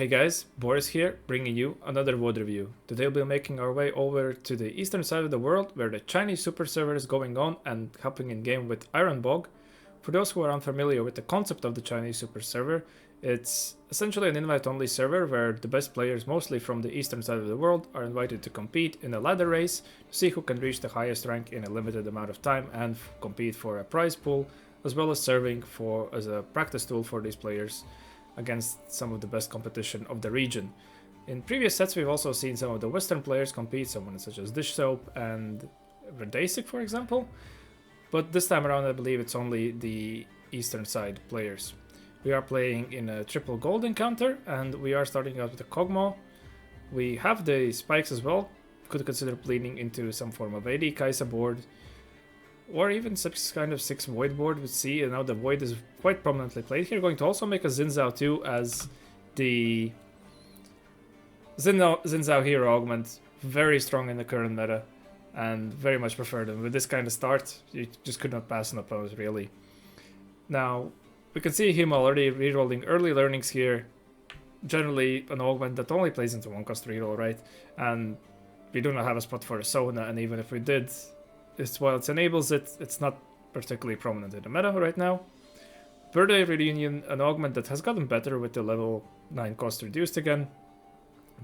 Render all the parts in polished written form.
Hey guys, Boris here, bringing you another VOD review. Today we'll be making our way over to the eastern side of the world where the Chinese Superserver is going on and hopping in game with Ironbog. For those who are unfamiliar with the concept of the Chinese Superserver, it's essentially an invite-only server where the best players, mostly from the eastern side of the world, are invited to compete in a ladder race to see who can reach the highest rank in a limited amount of time and compete for a prize pool, as well as serving as a practice tool for these players against some of the best competition of the region. In previous sets we've also seen some of the western players compete, someone such as Dish Soap and Verdasic for example, but this time around I believe it's only the eastern side players. We are playing in a triple gold encounter and we are starting out with a Kog'Maw. We have the spikes as well, could consider bleeding into some form of AD Kaisa board, or even some kind of 6 Void board with C, and now the Void is quite prominently played here. Going to also make a Xin Zhao too as the Xin Zhao hero augment, very strong in the current meta and very much preferred. And with this kind of start, you just could not pass an opponent really. Now, we can see him already rerolling early learnings here. Generally an augment that only plays into 1-cost reroll, right? And we do not have a spot for a Sona, and even if we did, while it enables it, it's not particularly prominent in the meta right now. Birthday Reunion, an augment that has gotten better with the level 9 cost reduced again.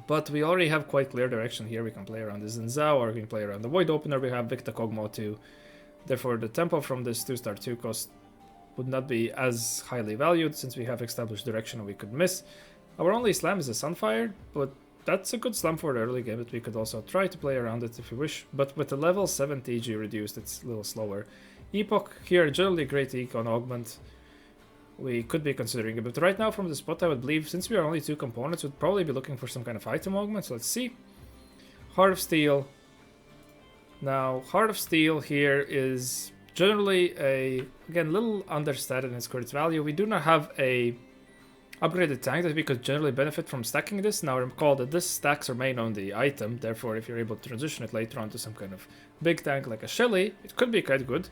But we already have quite clear direction here. We can play around the Xin Zhao, or we can play around the Void Opener. We have Victa Kog'Maw too. Therefore the tempo from this 2-star 2 cost would not be as highly valued since we have established direction we could miss. Our only slam is a Sunfire, but that's a good slam for the early game that we could also try to play around it if we wish, but with the level 7 TG reduced, it's a little slower. Epoch here, generally great econ augment. We could be considering it, but right now from the spot I would believe, since we are only 2 components, we'd probably be looking for some kind of item augment, so let's see. Heart of Steel. Now, Heart of Steel here is generally again, little understated in its current value. We do not have a upgraded tank that we could generally benefit from stacking this. Now recall that this stacks remain on the item, therefore if you're able to transition it later on to some kind of big tank like a Shelly, it could be quite good.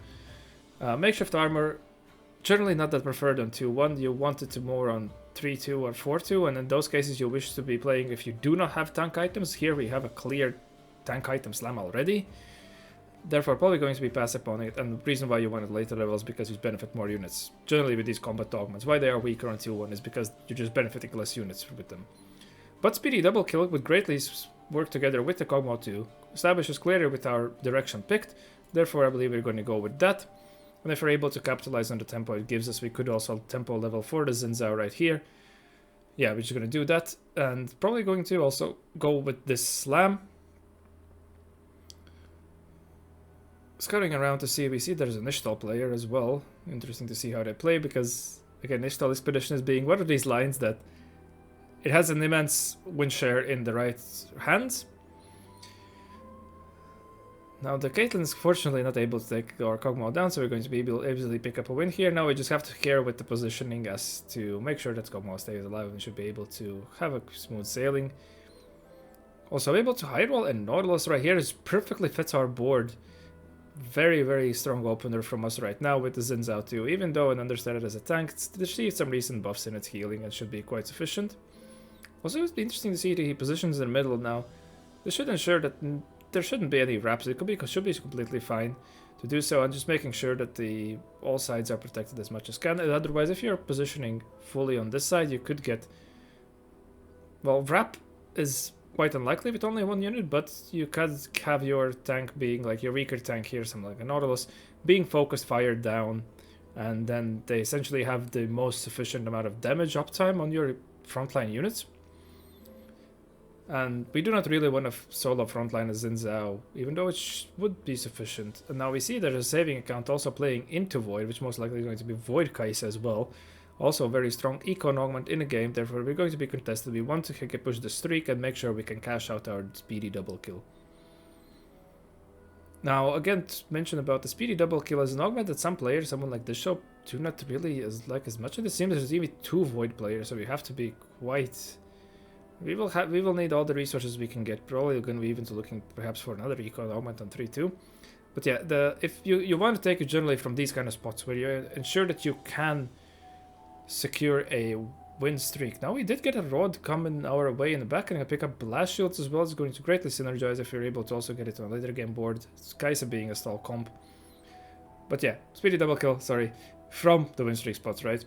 Makeshift armor, generally not that preferred on 2-1, you want it to more on 3-2 or 4-2, and in those cases you wish to be playing if you do not have tank items. Here we have a clear tank item slam already, therefore probably going to be passive on it, and the reason why you want it later levels because you benefit more units. Generally with these combat augments, why they are weaker on 2-1 is because you're just benefiting less units with them. But Speedy Double Kill would greatly work together with the Kog'Maw too, establishes clearly with our direction picked, therefore I believe we're going to go with that. And if we're able to capitalize on the tempo it gives us, we could also tempo level for the Xin Zhao right here. Yeah, we're just going to do that, and probably going to also go with this slam. Scouting around to see, we see there's an Ishtal player as well. Interesting to see how they play, because again, Ishtal Expedition is being one of these lines that it has an immense win share in the right hands. Now the Caitlyn is fortunately not able to take our Kog'Maw down, so we're going to be able to easily pick up a win here. Now we just have to care with the positioning as to make sure that Kog'Maw stays alive and should be able to have a smooth sailing. Also able to hide wall, and Nautilus right here is perfectly fits our board. Very, very strong opener from us right now with the Xin Zhao too, even though an understated as a tank, it's received some recent buffs in its healing and should be quite sufficient. Also, it's interesting to see that he positions in the middle now. This should ensure that there shouldn't be any wraps. It should be completely fine to do so, and just making sure that all sides are protected as much as can. And otherwise, if you're positioning fully on this side, you could get, well, wrap is quite unlikely with only 1 unit, but you could have your tank being like your weaker tank here, something like a Nautilus, being focused, fired down, and then they essentially have the most sufficient amount of damage uptime on your frontline units. And we do not really want to solo frontline as Xin Zhao, even though it would be sufficient. And now we see there's a saving account also playing into Void, which most likely is going to be Void Kaisa as well. Also a very strong econ augment in the game, therefore we're going to be contested. We want to push the streak and make sure we can cash out our Speedy Double Kill. Now again, to mention about the Speedy Double Kill as an augment that some players, someone like this show, do not really like as much. And it seems there's even 2 Void players, so we have to be quite... We will need all the resources we can get. Probably going to be even looking perhaps for another econ augment on 3-2. But yeah, if you want to take it generally from these kind of spots where you ensure that you can secure a win streak. Now we did get a rod coming our way in the back, and I pick up blast shields as well. It's going to greatly synergize if you're able to also get it on a later game board. Kaisa being a stall comp. But yeah, speedy double kill, sorry, from the win streak spots, right?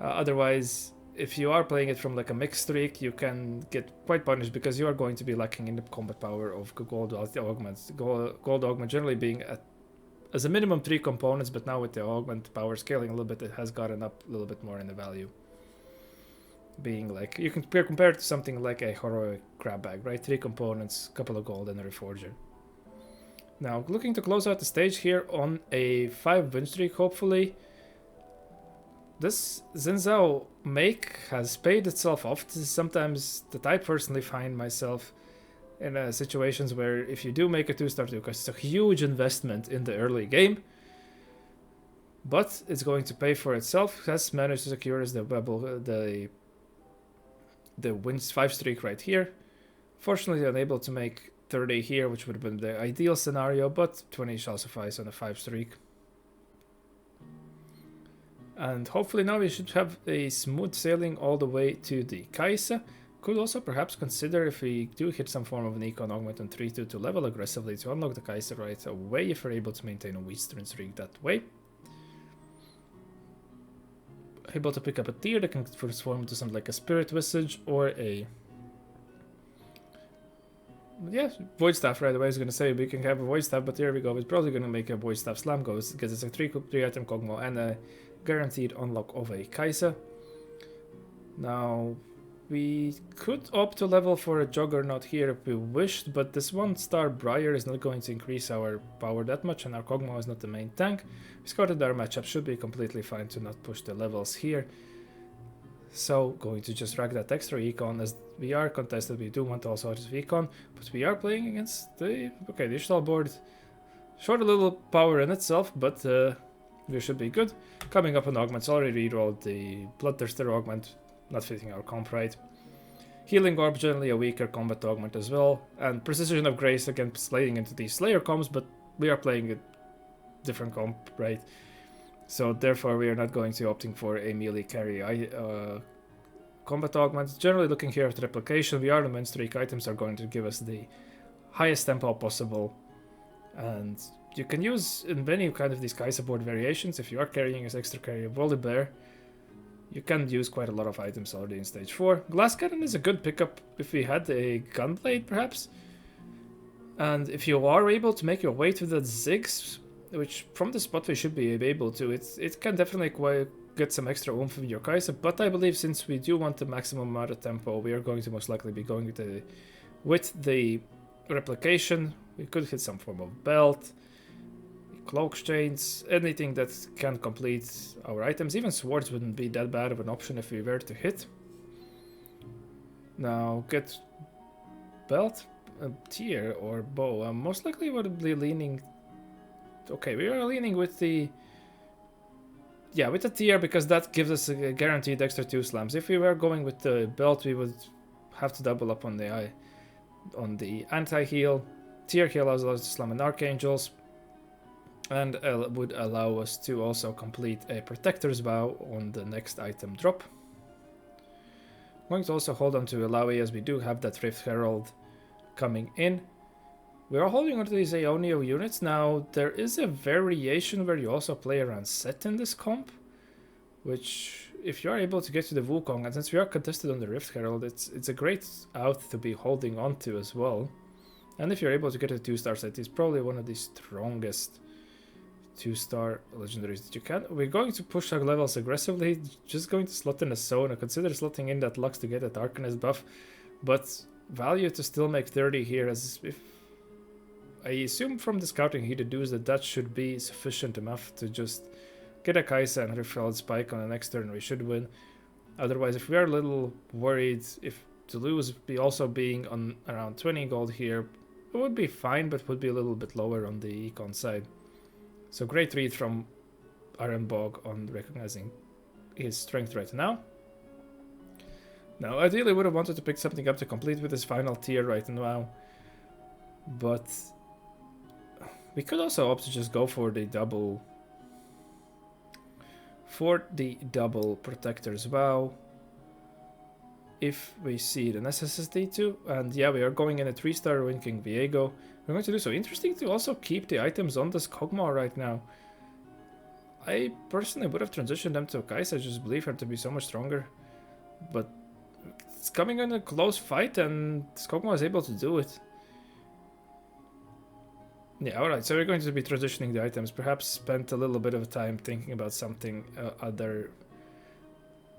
Otherwise, if you are playing it from like a mixed streak, you can get quite punished because you are going to be lacking in the combat power of gold augments. Gold augment generally being as a minimum 3 components, but now with the augment power scaling a little bit, it has gotten up a little bit more in the value. Being like, you can compare it to something like a heroic crab bag, right? 3 components, couple of gold, and a reforger. Now, looking to close out the stage here on a 5 win streak, hopefully. This Xin Zhao make has paid itself off. This is sometimes that I personally find myself in situations where if you do make a 2-star 2, because it's a huge investment in the early game, but it's going to pay for itself. Has managed to secure us the wins 5 streak right here. Fortunately, unable to make 30 here, which would have been the ideal scenario, but 20 shall suffice on a 5 streak. And hopefully now we should have a smooth sailing all the way to the Kaisa. Could also perhaps consider if we do hit some form of an econ augment on 3-2 to level aggressively to unlock the Kaisa right away if we're able to maintain a Western streak that way. Able to pick up a tier that can transform into something like a Spirit Visage or a... Yeah, Void Staff right away. I was going to say we can have a Void Staff, but here we go. It's probably going to make a Void Staff Slam Ghost because it's a 3 item Kog'Maw and a guaranteed unlock of a Kaisa. Now, we could opt to level for a Juggernaut here if we wished, but this 1-star Briar is not going to increase our power that much, and our Kog'Maw is not the main tank. We scouted our matchup, should be completely fine to not push the levels here. So, going to just rack that extra econ. As we are contested, we do want all sorts of econ, but we are playing against the... Okay, the Ishtal board short a little power in itself, but we should be good. Coming up on augments, already rerolled the Bloodthirster augment, not fitting our comp right. Healing Orb, generally a weaker combat augment as well, and Precision of Grace again sliding into these Slayer comps, but we are playing a different comp, right? So therefore we are not going to opting for a melee carry combat augment. Generally looking here at replication, we are the win streak. Items are going to give us the highest tempo possible, and you can use in many kind of these Kaisa board variations. If you are carrying as extra carry of Volibear, you can use quite a lot of items already in stage 4. Glass Cannon is a good pickup if we had a Gunblade perhaps. And if you are able to make your way to the Ziggs, which from the spot we should be able to, it can definitely get some extra oomph in your Kaisa, but I believe since we do want the maximum amount of tempo, we are going to most likely be going with the replication. We could hit some form of belt, cloak chains, anything that can complete our items. Even swords wouldn't be that bad of an option if we were to hit. Now get belt, a tier, or bow. I'm most likely would be leaning... Okay, we are leaning with the... Yeah, with the tier, because that gives us a guaranteed extra 2 slams. If we were going with the belt, we would have to double up on the anti-heal. Tier heal allows us to slam an Archangels, and would allow us to also complete a Protector's Vow on the next item drop. I'm going to also hold on to Ilaoi as we do have that Rift Herald coming in. We are holding on to these Aeonio units. Now, there is a variation where you also play around Set in this comp, which, if you are able to get to the Wukong, and since we are contested on the Rift Herald, it's a great out to be holding on to as well. And if you're able to get a 2-star set, it's probably one of the strongest 2-star legendaries that you can. We're going to push our levels aggressively, just going to slot in a Sona. Consider slotting in that Lux to get that Arcanist buff, but value to still make 30 here, as if I assume from the scouting he deduced that should be sufficient enough to just get a Kaisa and Riftfeld Spike on the next turn. We should win. Otherwise, if we are a little worried if to lose, be also being on around 20 gold here, it would be fine, but would be a little bit lower on the econ side. So great read from Ironbog on recognizing his strength right now. Now, ideally would have wanted to pick something up to complete with his final tier right now, but we could also opt to just go for the double Protector's Vow. if we see the necessity to. And yeah, we are going in a 3-star Ruin King Viego. We're going to do so. Interesting to also keep the items on this Kog'Maw right now. I personally would have transitioned them to Kaisa, I just believe her to be so much stronger. But it's coming in a close fight and Kog'Maw is able to do it. Yeah, alright, so we're going to be transitioning the items. Perhaps spent a little bit of time thinking about something other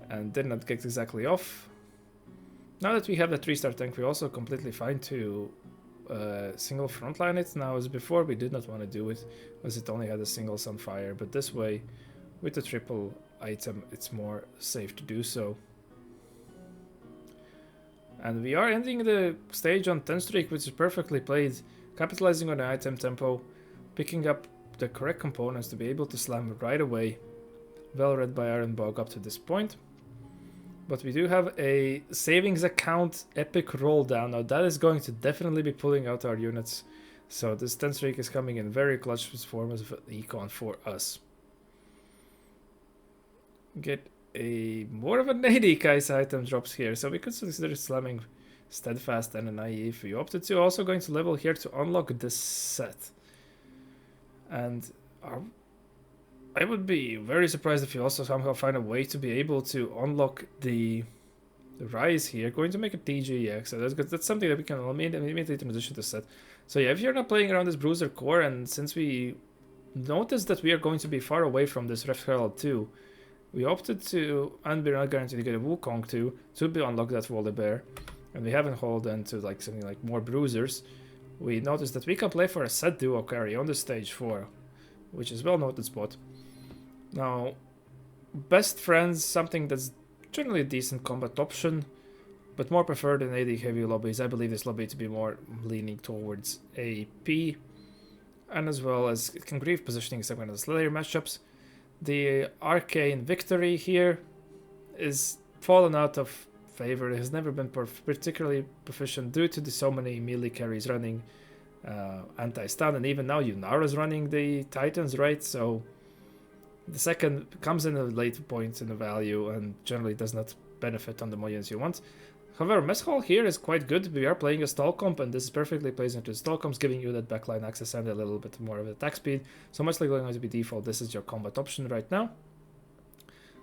and did not get exactly off. Now that we have the 3-star tank, we're also completely fine to single frontline it. Now, as before, we did not want to do it, as it only had a single Sunfire, but this way, with the triple item, it's more safe to do so. And we are ending the stage on 10 streak, which is perfectly played, capitalizing on the item tempo, picking up the correct components to be able to slam right away. Well read by Ironbog up to this point. But we do have a savings account epic roll down. Now that is going to definitely be pulling out our units. So this 10 streak is coming in very clutch form as an econ for us. Get a more of an AD Kaisa item drops here. So we could consider slamming Steadfast and a Naive. We opted to also going to level here to unlock this set. And I would be very surprised if you also somehow find a way to be able to unlock the Rise here. Going to make a TGX, so that's something that we can immediately transition to set. So yeah, if you're not playing around this Bruiser core, and since we noticed that we are going to be far away from this Rift Herald 2, we opted to, and we're not guaranteed to get a Wukong 2, to be unlock that Volibear. And we haven't hold into like something like more Bruisers. We noticed that we can play for a set duo carry on the stage 4, which is well noted spot. Now, best friends, something that's generally a decent combat option, but more preferred in AD heavy lobbies. I believe this lobby to be more leaning towards AP, and as well as it can grieve positioning segment of the later matchups. The Arcane Victory here is fallen out of favor. It has never been particularly proficient due to the so many melee carries running anti-stun, and even now Yunara's running the Titans, right? So the second comes in a late point in the value and generally does not benefit on the millions you want. However, Mess Hall here is quite good. We are playing a stall comp, and this is perfectly plays into stall comps, giving you that backline access and a little bit more of attack speed. So much like going to be default, this is your combat option right now.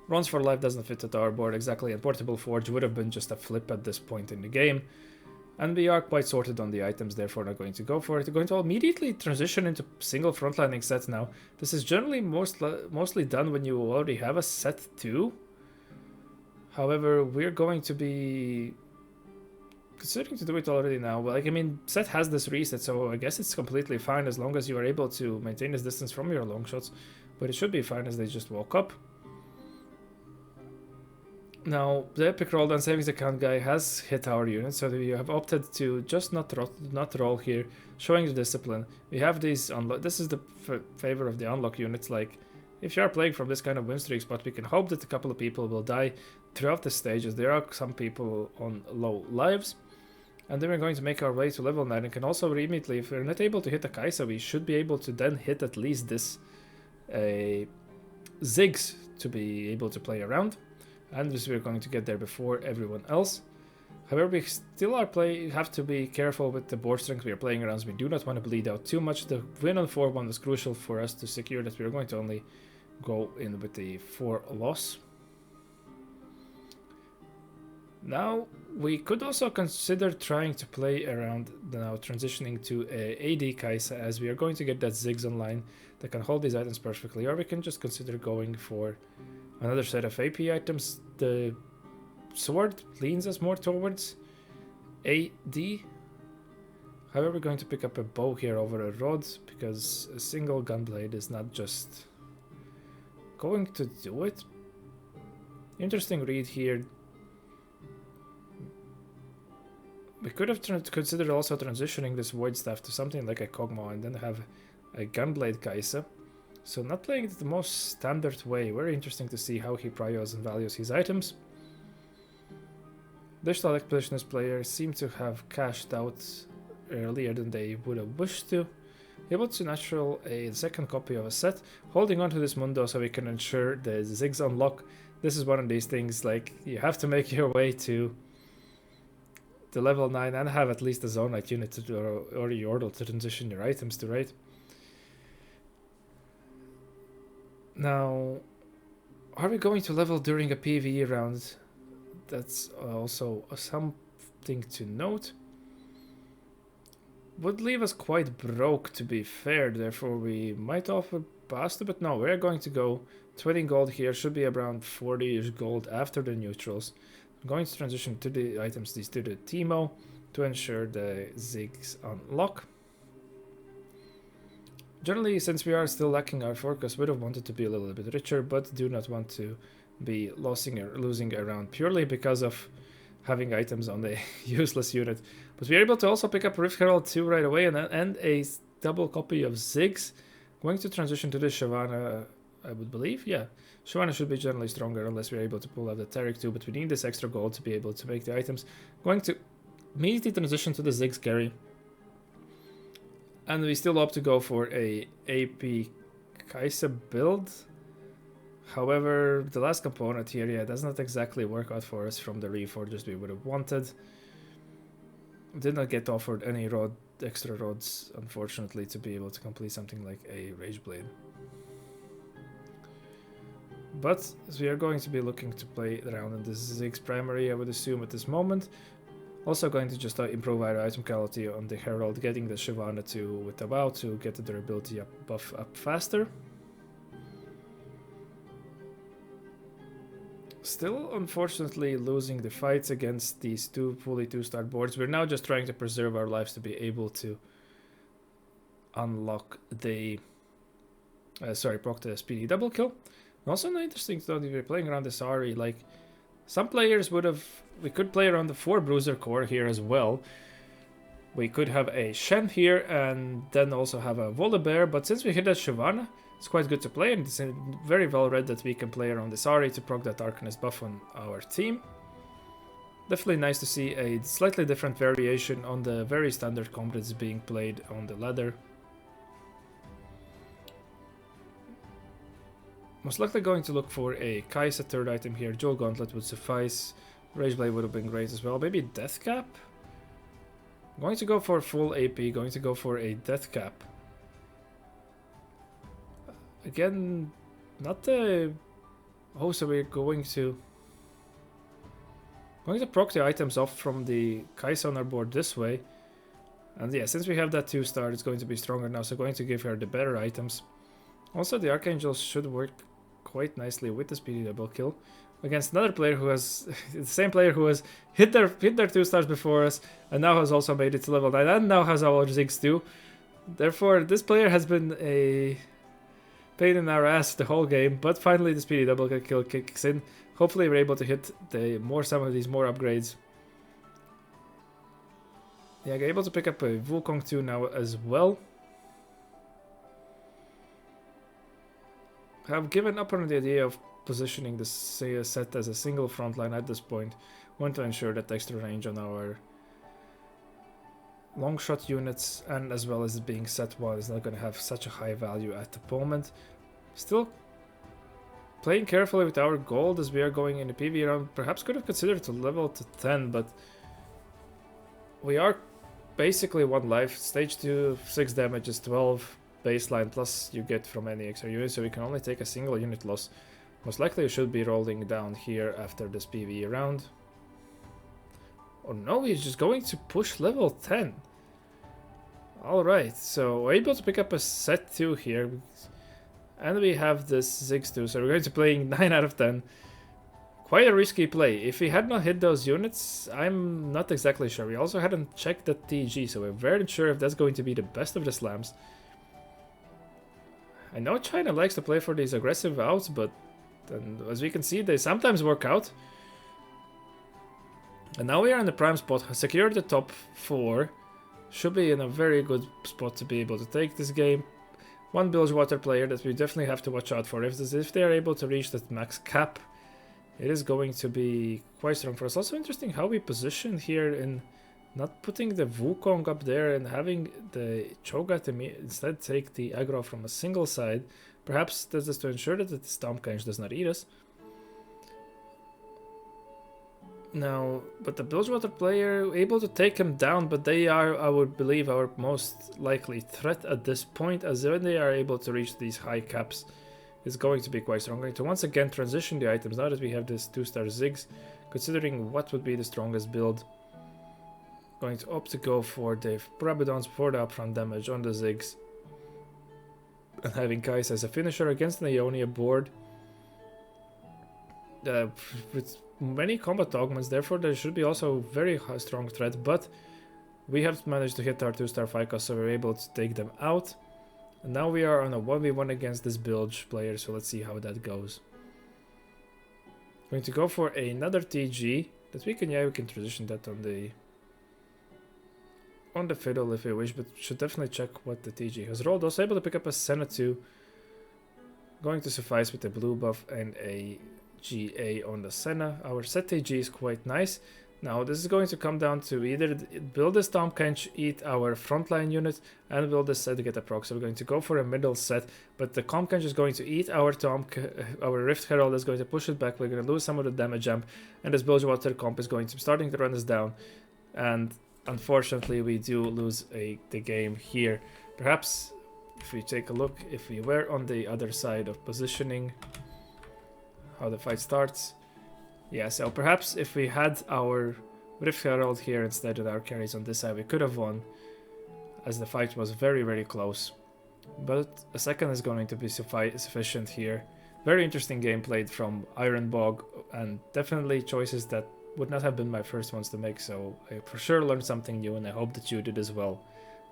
Runs for Life doesn't fit at our board exactly, and Portable Forge would have been just a flip at this point in the game. And we are quite sorted on the items, therefore not going to go for it. We're going to immediately transition into single frontlining sets now. This is generally mostly done when you already have a set 2. However, we're going to be considering to do it already now. Like, I mean, set has this reset, so I guess it's completely fine as long as you are able to maintain this distance from your long shots. But it should be fine as they just walk up. Now, the epic roll down savings account guy has hit our unit, so we have opted to just not roll here, showing the discipline. We have these unlock. This is the favor of the unlock units. Like, if you are playing from this kind of win streak spot, we can hope that a couple of people will die throughout the stages. There are some people on low lives, and then we're going to make our way to level 9 and can also immediately, if we're not able to hit a Kaisa, we should be able to then hit at least this Ziggs to be able to play around. And this we're going to get there before everyone else. However, we still have to be careful with the board strength we are playing around. So we do not want to bleed out too much. The win on 4-1 is crucial for us to secure that we are going to only go in with the 4 loss. Now, we could also consider trying to play around now transitioning to a AD Kaisa, as we are going to get that Ziggs online that can hold these items perfectly, or we can just consider going for another set of AP items. The sword leans us more towards AD. However, we're going to pick up a bow here over a rod, because a single gunblade is not just going to do it. Interesting read here. We could have considered also transitioning this Void Staff to something like a Kog'Maw and then have a Gunblade Kaisa. So not playing it the most standard way. Very interesting to see how he priors and values his items. Digital Expeditionist players seem to have cashed out earlier than they would have wished to. Able to natural a second copy of a set, holding on to this Mundo so we can ensure the Ziggs unlock. This is one of these things, like, you have to make your way to the level 9 and have at least a zone light unit to, or Yordle to transition your items to, right? Now, are we going to level during a PvE round? That's also something to note. Would leave us quite broke, to be fair, therefore we might offer pasta, but no, we're going to go 20 gold here, should be around 40-ish gold after the neutrals. I'm going to transition to the items, these to the Teemo, to ensure the Ziggs unlock. Generally, since we are still lacking our forecast, would have wanted to be a little bit richer, but do not want to be losing around purely because of having items on the useless unit. But we are able to also pick up Rift Herald 2 right away and a double copy of Ziggs. Going to transition to the Shyvana, I would believe. Yeah, Shyvana should be generally stronger unless we're able to pull out the Taric 2, but we need this extra gold to be able to make the items. Going to immediately transition to the Ziggs carry. And we still opt to go for a AP Kaisa build. However, the last component here, yeah, does not exactly work out for us from the Reforgers we would have wanted. Did not get offered any extra rods, unfortunately, to be able to complete something like a Rage Blade. But as we are going to be looking to play around in this Ziggs primary, I would assume at this moment. Also going to just improve our item quality on the Herald, getting the Shyvana 2 with the WoW to get the durability buff up faster. Still, unfortunately, losing the fights against these two fully 2-star boards. We're now just trying to preserve our lives to be able to unlock the... proc the speedy double kill. And also not interesting to know if you're playing around this Ari, like... Some players would have... We could play around the 4 Bruiser core here as well. We could have a Shen here and then also have a Volibear, but since we hit that Shyvana, it's quite good to play, and it's very well read that we can play around this Ari to proc that Arcanist buff on our team. Definitely nice to see a slightly different variation on the very standard combats being played on the ladder. Most likely going to look for a Kaisa third item here. Jewel Gauntlet would suffice. Rage Blade would have been great as well. Maybe Death Cap? Going to go for full AP. Going to go for a Death Cap. Again, not the... Oh, so we're going to proc the items off from the Kaisa on our board this way. And yeah, since we have that 2-star, it's going to be stronger now. So going to give her the better items. Also, the Archangels should work quite nicely with the speedy double kill against another player who has the same player who has hit their 2 stars before us and now has also made it to level 9 and now has our Ziggs too. Therefore, this player has been a pain in our ass the whole game, but finally the speedy double kill kicks in. Hopefully we're able to hit some of these more upgrades. Yeah, able to pick up a Wukong 2 now as well. Have given up on the idea of positioning the set as a single front line at this point. Want to ensure that extra range on our long shot units and as well as being set one is not going to have such a high value at the moment. Still playing carefully with our gold as we are going in the PvE round. Perhaps could have considered to level to 10, but we are basically 1 life. Stage 2, 6 damage is 12. Baseline plus you get from any extra unit, so we can only take a single unit loss. Most likely you should be rolling down here after this PvE round. Oh no, he's just going to push level 10. Alright, so we're able to pick up a set 2 here. And we have this Ziggs 2, so we're going to play 9 out of 10. Quite a risky play. If we had not hit those units, I'm not exactly sure. We also hadn't checked the TG, so we're very sure if that's going to be the best of the slams. I know China likes to play for these aggressive outs, but as we can see, they sometimes work out. And now we are in the prime spot, secured the top 4. Should be in a very good spot to be able to take this game. One Bilgewater player that we definitely have to watch out for. If they are able to reach that max cap, it is going to be quite strong for us. Also interesting how we position here in not putting the Wukong up there and having the Cho'Gath instead take the aggro from a single side. Perhaps this is to ensure that the Stompkinch does not eat us. Now, but the Bilgewater player able to take him down, but they are, I would believe, our most likely threat at this point, as when they are able to reach these high caps, is going to be quite strong. I'm going to once again transition the items now that we have this 2-star Ziggs, considering what would be the strongest build. Going to opt to go for the Brabidons for the upfront damage on the Ziggs. And having Kais as a finisher against the Ionia board. With many combat augments, therefore there should be also very strong threat, but we have managed to hit our 2-star Phycos, so we're able to take them out. And now we are on a 1v1 against this Bilge player, so let's see how that goes. Going to go for another TG that we can transition that on the fiddle if we wish, but should definitely check what the TG has rolled. Also able to pick up a Senna 2, going to suffice with a blue buff and a GA on the Senna. Our set TG is quite nice. Now this is going to come down to either build this Tom Kench, eat our frontline unit, and build this set to get a proc. So we're going to go for a middle set, but the Tom Kench is going to eat our Rift Herald is going to push it back. We're going to lose some of the damage jump, and this Bilgewater comp is going to starting to run us down, and unfortunately we do lose the game here. Perhaps if we take a look, if we were on the other side of positioning, how the fight starts. Yeah, so perhaps if we had our Rift Herald here instead of our carries on this side, we could have won, as the fight was very, very close. But a second is going to be sufficient here. Very interesting game played from Ironbog, and definitely choices that would not have been my first ones to make, so I for sure learned something new, and I hope that you did as well.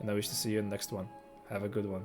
And I wish to see you in the next one. Have a good one.